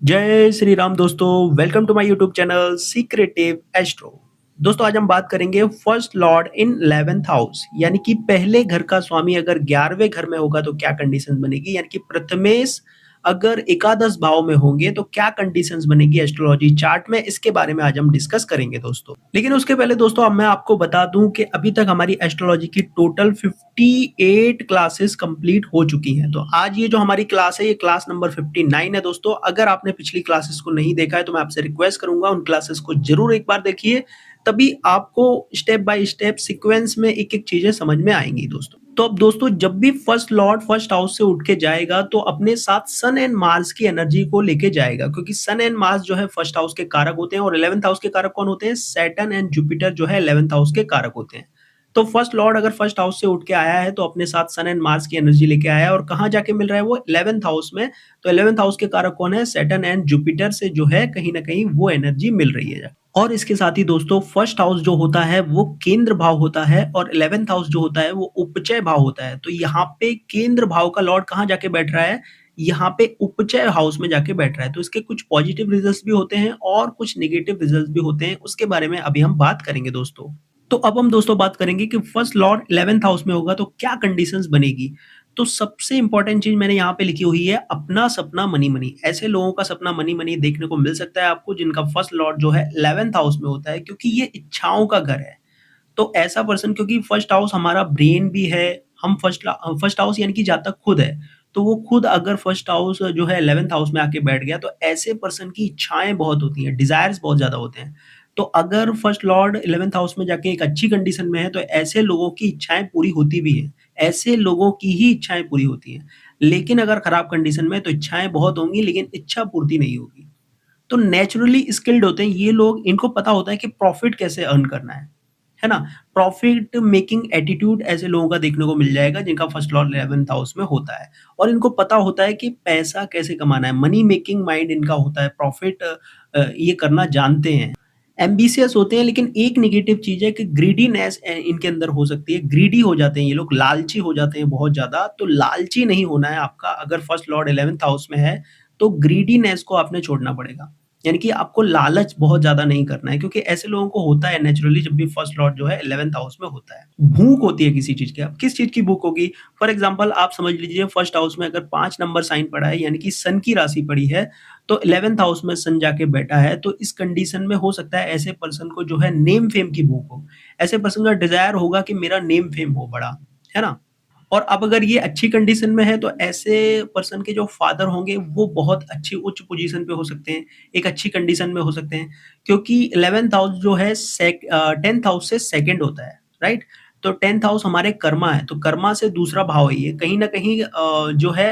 जय श्री राम दोस्तों, welcome to my YouTube channel secretive astro. दोस्तों आज हम बात करेंगे फर्स्ट लॉर्ड इन 11th हाउस, यानी कि पहले घर का स्वामी अगर 11वें घर में होगा तो क्या कंडीशन बनेगी, यानी कि प्रथमेश अगर एकादश भाव में होंगे तो क्या कंडीशंस बनेगी एस्ट्रोलॉजी चार्ट में, इसके बारे में आज हम डिस्कस करेंगे दोस्तों। लेकिन उसके पहले दोस्तों अब मैं आपको बता दूं कि अभी तक हमारी एस्ट्रोलॉजी की टोटल 58 क्लासेस कंप्लीट हो चुकी हैं। तो आज ये जो हमारी क्लास है ये क्लास नंबर 59 है दोस्तों। अगर आपने पिछली क्लासेस को नहीं देखा है तो मैं आपसे रिक्वेस्ट करूंगा उन क्लासेस को जरूर एक बार देखिए, तभी आपको स्टेप बाय स्टेप सीक्वेंस में एक एक चीजें समझ में आएंगी दोस्तों। तो अब दोस्तों जब भी फर्स्ट लॉर्ड फर्स्ट हाउस से उठ के जाएगा तो अपने साथ सन एंड मार्स की एनर्जी को लेके जाएगा, क्योंकि सन एंड मार्स जो है फर्स्ट हाउस के कारक होते हैं और 11th हाउस के कारक कौन होते हैं? सैटर्न एंड जुपिटर जो है 11th हाउस के कारक होते हैं। तो फर्स्ट लॉर्ड अगर फर्स्ट हाउस से उठ के आया है तो अपने साथ सन एंड मार्स की एनर्जी लेके आया है, और कहाँ जाके मिल रहा है वो? 11th हाउस में। तो 11th हाउस के कारक कौन है? सैटर्न एंड जुपिटर से जो है कहीं ना कहीं वो एनर्जी मिल रही है। और इसके साथ ही दोस्तों फर्स्ट हाउस जो होता है वो केंद्र भाव होता है और 11th हाउस जो होता है वो उपचय भाव होता है। तो यहाँ पे केंद्र भाव का लॉर्ड कहाँ जाके बैठ रहा है? यहाँ पे उपचय हाउस में जाके बैठ रहा है। तो इसके कुछ पॉजिटिव रिजल्ट्स भी होते हैं और कुछ नेगेटिव रिजल्ट्स भी होते हैं, उसके बारे में अभी हम बात करेंगे दोस्तों। तो अब हम दोस्तों बात करेंगे कि फर्स्ट लॉर्ड 11th हाउस में होगा तो क्या कंडीशंस बनेगी। तो सबसे इंपॉर्टेंट चीज मैंने यहाँ पे लिखी हुई है, अपना सपना मनी मनी। ऐसे लोगों का सपना मनी मनी देखने को मिल सकता है आपको जिनका फर्स्ट लॉर्ड जो है 11th हाउस में होता है, क्योंकि ये इच्छाओं का घर है। तो ऐसा पर्सन, क्योंकि फर्स्ट हाउस हमारा ब्रेन भी है, हम फर्स्ट हाउस यानी कि जातक खुद है, तो वो खुद अगर फर्स्ट हाउस जो है 11th हाउस में आके बैठ गया तो ऐसे पर्सन की इच्छाएं बहुत होती हैं, डिजायर्स बहुत ज्यादा होते हैं। तो अगर फर्स्ट लॉर्ड 11th हाउस में जाके एक अच्छी कंडीशन में है तो ऐसे लोगों की इच्छाएं पूरी होती भी हैं, ऐसे लोगों की ही इच्छाएं पूरी होती हैं। लेकिन अगर खराब कंडीशन में है तो इच्छाएं बहुत होंगी लेकिन इच्छा पूर्ति नहीं होगी। तो नेचुरली स्किल्ड होते हैं ये लोग, इनको पता होता है कि प्रॉफिट कैसे अर्न करना है ना? प्रॉफिट मेकिंग एटीट्यूड ऐसे लोगों का देखने को मिल जाएगा जिनका फर्स्ट लॉर्ड 11th हाउस में होता है, और इनको पता होता है कि पैसा कैसे कमाना है, मनी मेकिंग माइंड इनका होता है, प्रॉफिट ये करना जानते हैं। एम्बिशियस होते हैं, लेकिन एक नेगेटिव चीज है कि ग्रीडीनेस इनके अंदर हो सकती है, ग्रीडी हो जाते हैं ये लोग, लालची हो जाते हैं बहुत ज्यादा। तो लालची नहीं होना है आपका, अगर फर्स्ट लॉर्ड 11th हाउस में है तो ग्रीडीनेस को आपने छोड़ना पड़ेगा, यानी कि आपको लालच बहुत ज्यादा नहीं करना है, क्योंकि ऐसे लोगों को होता है नेचुरली जब भी फर्स्ट लॉर्ड जो है 11th हाउस में होता है। भूख होती है किसी चीज की। अब किस चीज की भूख होगी? फॉर एग्जाम्पल आप समझ लीजिए फर्स्ट हाउस में अगर 5 नंबर साइन पड़ा है, यानी कि सन की राशि पड़ी है, तो 11th हाउस में सन जाके बैठा है, तो इस कंडीशन में हो सकता है ऐसे पर्सन को जो है नेम फेम की भूख हो। ऐसे पर्सन का डिजायर होगा कि मेरा नेम फेम हो बड़ा, है ना? और अब अगर ये अच्छी कंडीशन में है तो ऐसे पर्सन के जो फादर होंगे वो बहुत अच्छी उच्च पोजीशन पे हो सकते हैं, एक अच्छी कंडीशन में हो सकते हैं, क्योंकि 11th हाउस जो है 10th हाउस से सेकंड होता है, राइट? तो 10th हाउस हमारे कर्मा है, तो कर्मा से दूसरा भाव है ये, कहीं ना कहीं जो है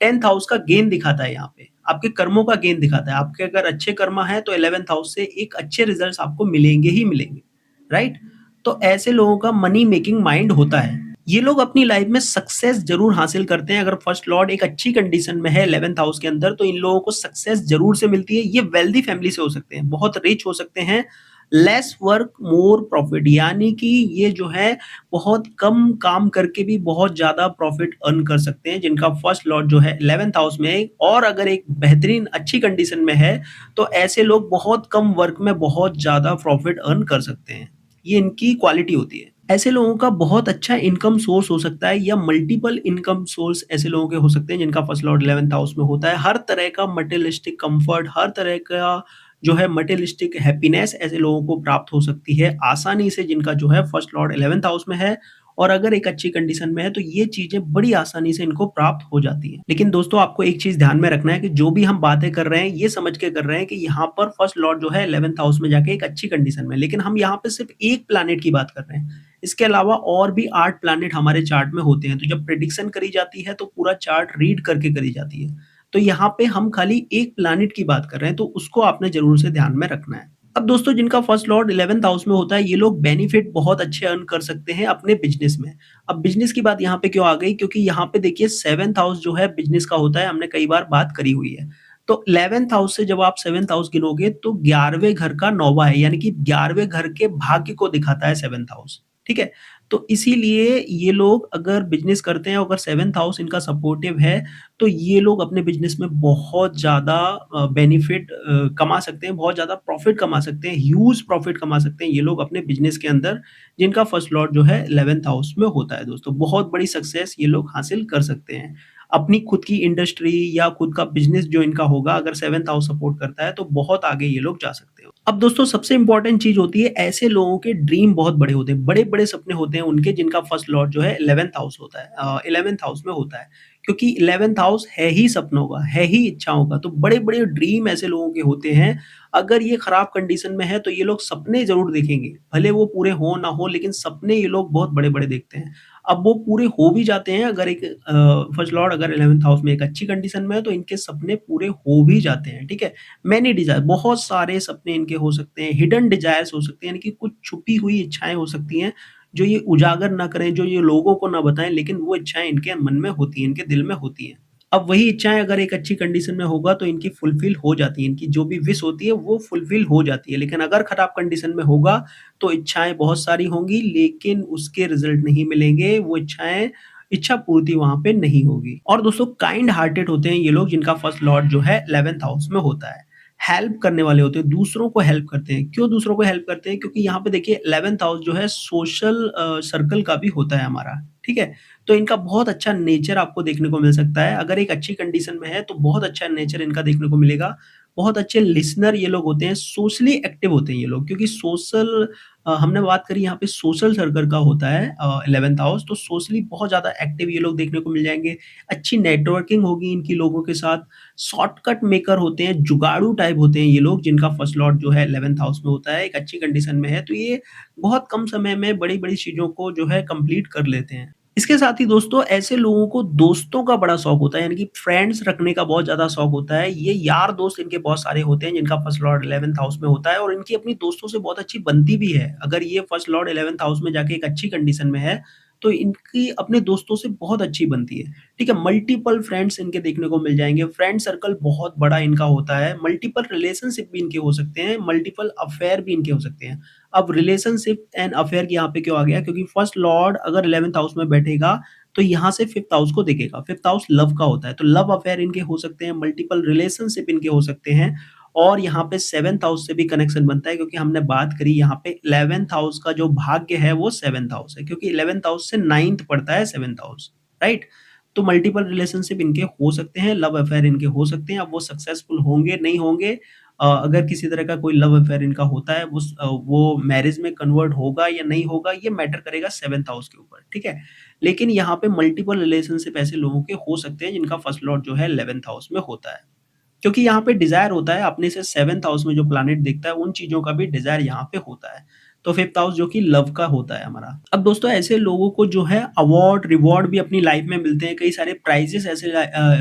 10th हाउस का गेन दिखाता है, यहाँ पे आपके कर्मों का गेन दिखाता है। आपके अगर अच्छे कर्मा है तो 11th हाउस से एक अच्छे रिजल्ट्स आपको मिलेंगे ही मिलेंगे, राइट? तो ऐसे लोगों का मनी मेकिंग माइंड होता है। ये लोग अपनी लाइफ में सक्सेस जरूर हासिल करते हैं। अगर फर्स्ट लॉर्ड एक अच्छी कंडीशन में है 11th हाउस के अंदर तो इन लोगों को सक्सेस जरूर से मिलती है। ये वेल्दी फैमिली से हो सकते हैं, बहुत रिच हो सकते हैं। लेस वर्क मोर प्रॉफिट, यानी कि ये जो है बहुत कम काम करके भी बहुत ज्यादा प्रॉफिट अर्न कर सकते हैं जिनका फर्स्ट लॉर्ड जो है 11th हाउस में है। और अगर एक बेहतरीन अच्छी कंडीशन में है तो ऐसे लोग बहुत कम वर्क में बहुत ज्यादा प्रॉफिट अर्न कर सकते हैं, ये इनकी क्वालिटी होती है। ऐसे लोगों का बहुत अच्छा इनकम सोर्स हो सकता है या मल्टीपल इनकम सोर्स ऐसे लोगों के हो सकते हैं जिनका फर्स्ट लॉर्ड 11th हाउस में होता है। हर तरह का मटेरियलिस्टिक कंफर्ट, हर तरह का जो है मटेरियलिस्टिक हैप्पीनेस ऐसे लोगों को प्राप्त हो सकती है आसानी से, जिनका जो है फर्स्ट लॉर्ड 11th हाउस में है। और अगर एक अच्छी कंडीशन में है तो ये चीजें बड़ी आसानी से इनको प्राप्त हो जाती हैं। लेकिन दोस्तों आपको एक चीज ध्यान में रखना है कि जो भी हम बातें कर रहे हैं ये समझ के कर रहे हैं कि यहाँ पर फर्स्ट लॉर्ड जो है 11th हाउस में जाके एक अच्छी कंडीशन में, लेकिन हम यहाँ पे सिर्फ एक प्लैनेट की बात कर रहे हैं। इसके अलावा और भी 8 प्लैनेट हमारे चार्ट में होते हैं, तो जब प्रेडिक्शन करी जाती है तो पूरा चार्ट रीड करके करी जाती है। तो यहाँ पे हम खाली एक प्लैनेट की बात कर रहे हैं, तो उसको आपने जरूर से ध्यान में रखना है। अब दोस्तों जिनका फर्स्ट लॉर्ड 11th हाउस में होता है ये लोग बेनिफिट बहुत अच्छे अर्न कर सकते हैं अपने बिजनेस में। अब बिजनेस की बात यहाँ पे क्यों आ गई? क्योंकि यहाँ पे देखिए 7th हाउस जो है बिजनेस का होता है, हमने कई बार बात करी हुई है। तो 11th हाउस से जब आप 7th हाउस गिनोगे तो 11वें घर का नौवा है, यानी कि 11वें घर के भाग्य को दिखाता है 7th हाउस, ठीक है? तो इसीलिए ये लोग अगर बिज़नेस करते हैं, अगर 7th हाउस इनका सपोर्टिव है, तो ये लोग अपने बिज़नेस में बहुत ज़्यादा बेनिफिट कमा सकते हैं, बहुत ज़्यादा प्रॉफ़िट कमा सकते हैं, ह्यूज प्रॉफ़िट कमा सकते हैं ये लोग अपने बिज़नेस के अंदर, जिनका फर्स्ट लॉर्ड जो है 11th हाउस में होता है दोस्तों। बहुत बड़ी सक्सेस ये लोग हासिल कर सकते हैं। अपनी खुद की इंडस्ट्री या खुद का बिज़नेस जो इनका होगा, अगर 7th हाउस सपोर्ट करता है, तो बहुत आगे ये लोग जा सकते हैं। अब दोस्तों सबसे इम्पोर्टेंट चीज़ होती है, ऐसे लोगों के ड्रीम बहुत बड़े होते हैं, बड़े-बड़े सपने होते हैं उनके, जिनका फर्स्ट लॉर्ड जो है 11th हाउस होता है, 11th हाउस में होता है। क्योंकि 11th हाउस है ही सपनों का, है ही इच्छाओं का, तो बड़े-बड़े ड्रीम ऐसे लोगों के होते हैं। अगर ये खराब कंडीशन में है, तो ये लोग सपने ज़रूर देखेंगे, भले वो पूरे हों ना हों, लेकिन सपने ये लोग बहुत बड़े-बड़े देखते हैं। अब वो पूरे हो भी जाते हैं, अगर एक फर्स्ट लॉर्ड अगर 11th हाउस में एक अच्छी कंडीशन में है, तो इनके सपने पूरे हो भी जाते हैं, ठीक है? मैनी डिज़ायर, बहुत सारे सपने इनके हो सकते हैं, हिडन डिज़ायर्स हो सकते हैं, यानी कि कुछ छुपी हुई इच्छाएँ हो सकती हैं, जो ये उजागर ना करें, जो ये लोगों को ना बताएँ, लेकिन वो इच्छाएँ इनके मन में होती हैं, इनके दिल में होती हैं। अब वही इच्छाएँ अगर एक अच्छी कंडीशन में होगा, तो इनकी फुलफ़िल हो जाती हैं, इनकी जो भी विश होती है वो फुलफ़िल हो जाती है। लेकिन अगर खराब कंडीशन में होगा, तो इच्छाएँ बहुत सारी होंगी, लेकिन उसके रिज़ल्ट नहीं मिलेंगे, वो इच्छाएँ, इच्छा पूर्ति वहाँ पे नहीं होगी। और दोस्तों काइंड हार्टेड होते हैं ये लोग, जिनका फर्स्ट लॉर्ड जो है 11th हाउस में होता है। हेल्प करने वाले होते हैं, दूसरों को हेल्प करते हैं। क्यों दूसरों को हेल्प करते हैं? क्योंकि यहाँ पे देखिए 11th हाउस जो है सोशल सर्कल का भी होता है हमारा, ठीक है? तो इनका बहुत अच्छा नेचर आपको देखने को मिल सकता है। अगर एक अच्छी कंडीशन में है, तो बहुत अच्छा नेचर इनका देखने को मिलेगा। बहुत अच्छे लिसनर ये लोग होते हैं, सोशली एक्टिव होते हैं ये लोग, क्योंकि सोशल हमने बात करी यहाँ पे सोशल सर्कल का होता है 11th हाउस, तो सोशली बहुत ज़्यादा एक्टिव ये लोग देखने को मिल जाएँगे। अच्छी नेटवर्किंग होगी इनकी लोगों के साथ, शॉर्टकट मेकर होते हैं, जुगाड़ू टाइप होते हैं ये लोग, जिनका फर्स्ट लॉर्ड जो है 11th हाउस में होता है, एक अच्छी कंडीशन में है, तो ये बहुत कम समय में बड़ी-बड़ी चीज़ों को जो है कंप्लीट कर लेते हैं। इसके साथ ही दोस्तों ऐसे लोगों को दोस्तों का बड़ा शौक होता है, यानी कि फ्रेंड्स रखने का बहुत ज़्यादा शौक होता है। ये यार दोस्त इनके बहुत सारे होते हैं, जिनका फर्स्ट लॉर्ड 11th हाउस में होता है, और इनकी अपनी दोस्तों से बहुत अच्छी बनती भी है। अगर ये फर्स्ट लॉर्ड 11th हाउस में जाके एक अच्छी कंडीशन में है, तो इनकी अपने दोस्तों से बहुत अच्छी बनती है। ठीक है? मल्टीपल फ्रेंड्स इनके देखने को मिल जाएँगे, फ्रेंड सर्कल बहुत बड़ा इनका होता है, मल्टीपल रिलेशनशिप भी इनके हो सकते हैं, मल्टीपल अफेयर भी इनके हो सकते हैं। अब रिलेशनशिप एंड अफेयर यहाँ पे क्यों आ गया? क्योंकि फर्स्ट लॉर्ड अगर 11th हाउस में बैठेगा, तो यहाँ से 5th हाउस को देखेगा। 5th हाउस लव का होता है, तो लव अफेयर इनके हो सकते हैं, मल्टीपल रिलेशनशिप इनके हो सकते हैं, और यहाँ पे 7th हाउस से भी कनेक्शन बनता है, क्योंकि हमने बात करी यहाँ पे 11th हाउस का जो भाग्य है वो 7th हाउस है, क्योंकि 11th हाउस से 9th पड़ता है 7th हाउस, राइट? तो मल्टीपल रिलेशनशिप इनके हो सकते हैं, लव अफेयर इनके हो सकते हैं। अब वो सक्सेसफुल होंगे, नहीं होंगे, अगर किसी तरह का कोई लव अफेयर इनका होता है, वो मैरिज में कन्वर्ट होगा या नहीं होगा, ये मैटर करेगा 7th हाउस के ऊपर, ठीक है? लेकिन यहाँ पे मल्टीपल रिलेशनशिप ऐसे लोगों के हो सकते हैं, जिनका फर्स्ट लॉर्ड जो है 11th हाउस में होता है। क्योंकि यहाँ पे डिज़ायर होता है, अपने से 7th हाउस में जो प्लैनेट दिखता है, उन चीज़ों का भी डिज़ायर यहाँ पे होता है। तो 5th हाउस जो कि लव का होता है हमारा। अब दोस्तों ऐसे लोगों को जो है अवार्ड, रिवॉर्ड भी अपनी लाइफ़ में मिलते हैं, कई सारे प्राइज़ेज़ ऐसे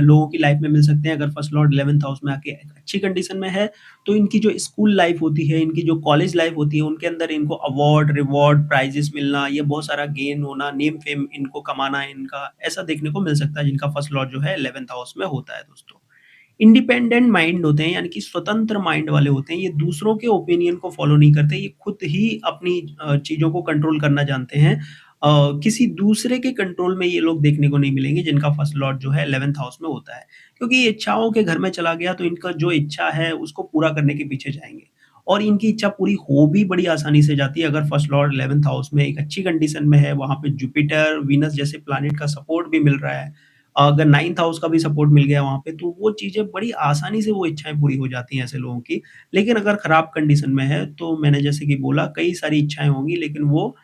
लोगों की लाइफ़ में मिल सकते हैं, अगर फर्स्ट लॉर्ड 11th हाउस में आके अच्छी कंडीशन में है, तो इनकी जो स्कूल लाइफ़ होती है, इनकी जो कॉलेज लाइफ़ होती है, उनके अंदर इनको अवार्ड, रिवॉर्ड, प्राइज़ेज़ मिलना, ये बहुत सारा गेन होना, नेम फेम इनको कमाना इनका, ऐसा देखने को मिल सकता है, जिनका फर्स्ट लॉर्ड जो है 11th हाउस में होता है दोस्तों। इंडिपेंडेंट माइंड होते हैं, यानी कि स्वतंत्र माइंड वाले होते हैं, ये दूसरों के ओपिनियन को फॉलो नहीं करते, ये खुद ही अपनी चीज़ों को कंट्रोल करना जानते हैं। किसी दूसरे के कंट्रोल में ये लोग देखने को नहीं मिलेंगे, जिनका फर्स्ट लॉर्ड जो है 11th हाउस में होता है। क्योंकि ये इच्छाओं के घर में चला गया, तो इनका जो इच्छा है उसको पूरा करने के पीछे जाएँगे, और इनकी इच्छा पूरी हो भी बड़ी आसानी से जाती है, अगर फर्स्ट लॉर्ड 11th हाउस में एक अच्छी कंडीशन में है, वहाँ पे जुपिटर, वीनस जैसे प्लैनेट का सपोर्ट भी मिल रहा है। अगर 9th हाउस का भी सपोर्ट मिल गया वहाँ पे, तो वो चीज़ें बड़ी आसानी से वो इच्छाएँ पूरी हो जाती हैं ऐसे लोगों की। लेकिन अगर खराब कंडीशन में है, तो मैंने जैसे कि बोला, कई सारी इच्छाएँ होंगी, लेकिन वो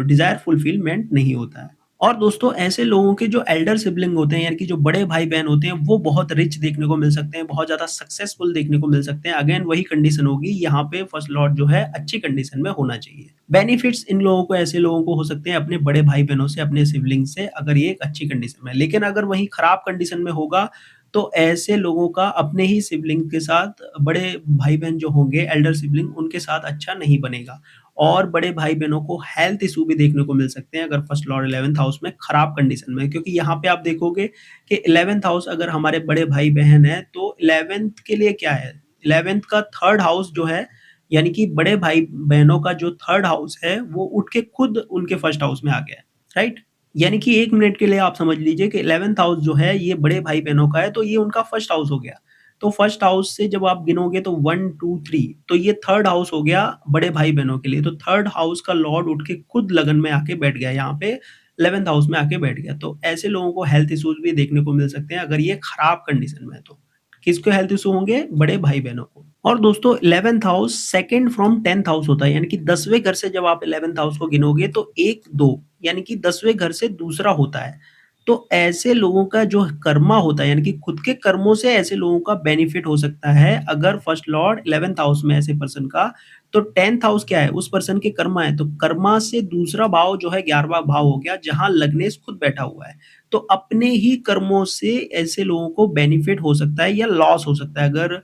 डिज़ायर फुलफिलमेंट नहीं होता है। और दोस्तों ऐसे लोगों के जो एल्डर सिबलिंग होते हैं, यानी कि जो बड़े भाई-बहन होते हैं, वो बहुत रिच देखने को मिल सकते हैं, बहुत ज़्यादा सक्सेसफुल देखने को मिल सकते हैं। अगेन वही कंडीशन होगी, यहाँ पे फर्स्ट लॉर्ड जो है अच्छी कंडीशन में होना चाहिए। बेनिफिट्स इन लोगों को, ऐसे लोगों को हो सकते हैं अपने बड़े भाई-बहनों से, अपने सिबलिंग से, अगर ये एक अच्छी कंडीशन में है। लेकिन अगर वही खराब कंडीशन में होगा, तो ऐसे लोगों का अपने ही सिबलिंग के साथ, बड़े भाई-बहन जो होंगे, एल्डर सिबलिंग, उनके साथ अच्छा नहीं बनेगा। और बड़े भाई-बहनों को हेल्थ इश्यू भी देखने को मिल सकते हैं, अगर फर्स्ट लॉर्ड 11th हाउस में खराब कंडीशन में है। क्योंकि यहाँ पे आप देखोगे कि 11th हाउस अगर हमारे बड़े भाई-बहन हैं, तो 11th के लिए क्या है? 11th का 3rd हाउस जो है, यानी कि बड़े भाई-बहनों का जो थर्ड हाउस है, वो उठ के खुद उनके फर्स्ट हाउस में आ गया है, राइट? यानी कि 1 मिनट के लिए आप समझ लीजिए कि 11th हाउस जो है ये बड़े भाई-बहनों का है, तो ये उनका फर्स्ट हाउस हो गया। तो फर्स्ट हाउस से जब आप गिनोगे तो 1, 2, 3 तो ये थर्ड हाउस हो गया बड़े भाई-बहनों के लिए। तो थर्ड हाउस का लॉर्ड उठ के खुद लगन में आके बैठ गया यहाँ पे 11th हाउस में आके बैठ गया। तो ऐसे लोगों को हेल्थ इश्यूज़ भी देखने को मिल सकते हैं अगर ये खराब कंडीशन में है तो। किसको हेल्थ इश्यू होंगे? बड़े भाई-बहनों को। और दोस्तों 11th house second from 10th house होता है, यानी कि 10वें घर से जब आप 11th हाउस को गिनोगे तो 1, 2 यानी कि 10वें घर से दूसरा होता है। तो ऐसे लोगों का जो कर्मा होता है, यानी कि खुद के कर्मों से ऐसे लोगों का बेनिफिट हो सकता है अगर फर्स्ट लॉर्ड 11th हाउस में है ऐसे पर्सन का। तो 10th हाउस क्या है? उस पर्सन के कर्मा है, तो कर्मा से दूसरा भाव जो है 11वां भाव हो गया जहाँ लग्नेश खुद बैठा हुआ है। तो अपने ही कर्मों से ऐसे लोगों को बेनिफिट हो सकता है या लॉस हो सकता है अगर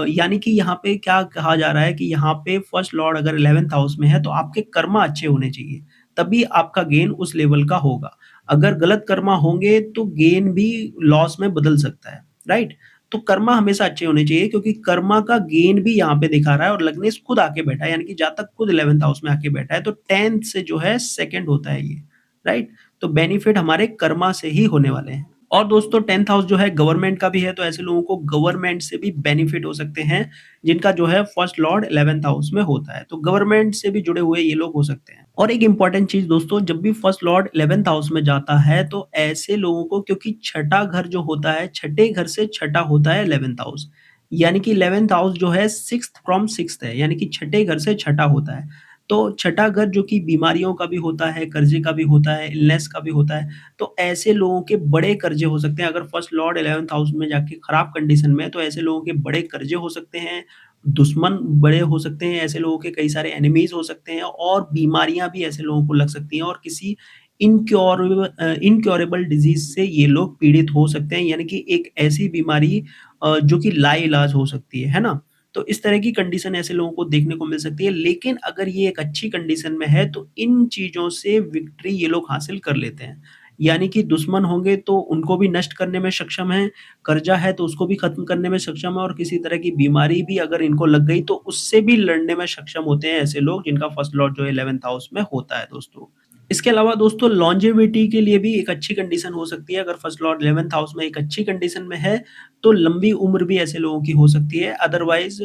यानी कि यहाँ पे क्या कहा जा रहा है कि यहाँ पे फर्स्ट लॉर्ड अगर 11th हाउस में है तो आपके कर्मा अच्छे होने चाहिए, तभी आपका गेन उस लेवल का होगा। अगर गलत कर्मा होंगे तो गेन भी लॉस में बदल सकता है, राइट? तो कर्मा हमेशा अच्छे होने चाहिए क्योंकि कर्मा का गेन भी यहाँ पे दिखा रहा है और लग्नेश खुद आके बैठा है, यानी कि जातक खुद 11th हाउस में आके बैठा है, तो 10th से जो है सेकंड होता है ये, राइट? तो बेनिफिट हमारे कर्मा से ही होने वाले हैं। और दोस्तों 10th हाउस जो है गवर्नमेंट का भी है, तो ऐसे लोगों को गवर्नमेंट से भी बेनिफिट हो सकते हैं, जिनका जो है फर्स्ट लॉर्ड 11th हाउस में होता है। तो गवर्नमेंट से भी जुड़े हुए ये लोग हो सकते हैं। और एक इम्पोर्टेंट चीज़ दोस्तों, जब भी फर्स्ट लॉर्ड 11th हाउस में जाता है, तो ऐसे लोगों को, क्योंकि छठा घर जो होता है, छठे घर से छठा होता है 11th हाउस। यानी कि 11th हाउस जो है 6th फ्रॉम 6th है, यानी कि छठे घर से छठा होता है। तो छठा घर जो कि बीमारियों का भी होता है, कर्जे का भी होता है, इलनेस का भी होता है। तो ऐसे लोगों के बड़े कर्जे हो सकते हैं अगर फर्स्ट लॉर्ड 11th हाउस में जाके खराब कंडीशन में है, तो ऐसे लोगों के बड़े कर्जे हो सकते हैं, दुश्मन बड़े हो सकते हैं, ऐसे लोगों के कई सारे एनिमीज़ हो सकते हैं और बीमारियाँ भी ऐसे लोगों को लग सकती हैं और किसी इनक्योरेबल डिज़ीज़ से ये लोग पीड़ित हो सकते हैं, यानी कि एक ऐसी बीमारी जो कि लाइलाज हो सकती है ना? तो इस तरह की कंडीशन ऐसे लोगों को देखने को मिल सकती है, लेकिन अगर ये एक अच्छी कंडीशन में है, तो इन चीज़ों से विक्ट्री ये लोग हासिल कर लेते हैं। यानी कि दुश्मन होंगे तो उनको भी नष्ट करने में सक्षम हैं, कर्जा है तो उसको भी खत्म करने में सक्षम है और किसी तरह की बीमारी भी अगर इनको लग गई तो उससे भी लड़ने में सक्षम होते हैं ऐसे लोग जिनका फर्स्ट लॉर्ड जो है 11th हाउस में होता है दोस्तों। इसके अलावा दोस्तों लॉन्जेविटी के लिए भी एक अच्छी कंडीशन हो सकती है, अगर फर्स्ट लॉर्ड 11th हाउस में एक अच्छी कंडीशन में है, तो लंबी उम्र भी ऐसे लोगों की हो सकती है। अदरवाइज़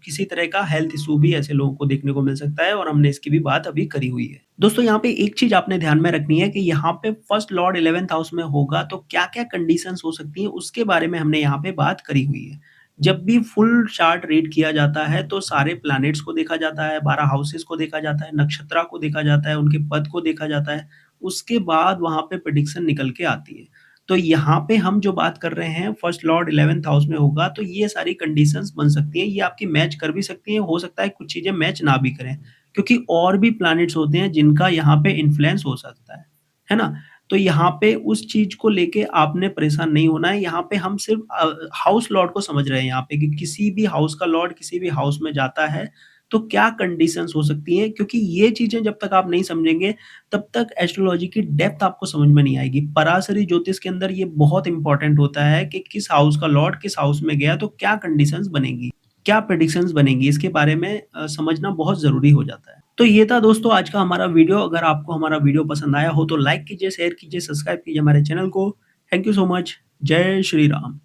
किसी तरह का हेल्थ इश्यू भी ऐसे लोगों को देखने को मिल सकता है और हमने इसकी भी बात अभी करी हुई है। दोस्तों यहाँ पे एक चीज़ आपने ध्यान में रखनी है कि यहाँ पे फर्स्ट लॉर्ड 11th हाउस में होगा तो क्या-क्या कंडीशंस हो सकती हैं, उसके बारे में हमने यहाँ पे बात करी हुई है। जब भी फुल चार्ट रीड किया जाता है तो सारे प्लैनेट्स को देखा जाता है, 12 हाउसेस को देखा जाता है, नक्षत्रा को देखा जाता है, उनके पद को देखा जाता है। उसके बाद वहाँ पे प्रेडिक्शन निकल के आती है। तो यहाँ पे हम जो बात कर रहे हैं फर्स्ट लॉर्ड 11th हाउस में होगा तो ये सारी कंडीशंस बन सकती हैं। ये आपकी मैच कर भी सकती हैं, हो सकता है कुछ चीज़ें मैच ना भी करें। क्योंकि और भी प्लैनेट्स होते हैं जिनका यहाँ पे इन्फ्लुएंस हो सकता है ना? तो यहाँ पे उस चीज़ को लेके आपने परेशान नहीं होना है, यहाँ पे हम सिर्फ़ हाउस लॉर्ड को समझ रहे हैं यहाँ पे कि किसी भी हाउस का लॉर्ड किसी भी हाउस में जाता है, तो क्या कंडीशंस हो सकती हैं, क्योंकि ये चीज़ें जब तक आप नहीं समझेंगे, तब तक एस्ट्रोलॉजी की डेप्थ आपको समझ में नहीं आएगी। पराशरी ज्योतिष के अंदर ये बहुत इम्पोर्टेंट होता है कि किस हाउस का लॉर्ड किस हाउस में गया, तो क्या कंडीशंस बनेंगी, क्या प्रेडिक्शंस बनेंगी, इसके बारे में समझना बहुत ज़रूरी हो जाता है। तो ये था दोस्तों आज का हमारा वीडियो। अगर आपको हमारा वीडियो पसंद आया हो तो लाइक कीजिए, शेयर कीजिए, सब्सक्राइब कीजिए हमारे चैनल को। Thank you so much. जय श्री राम।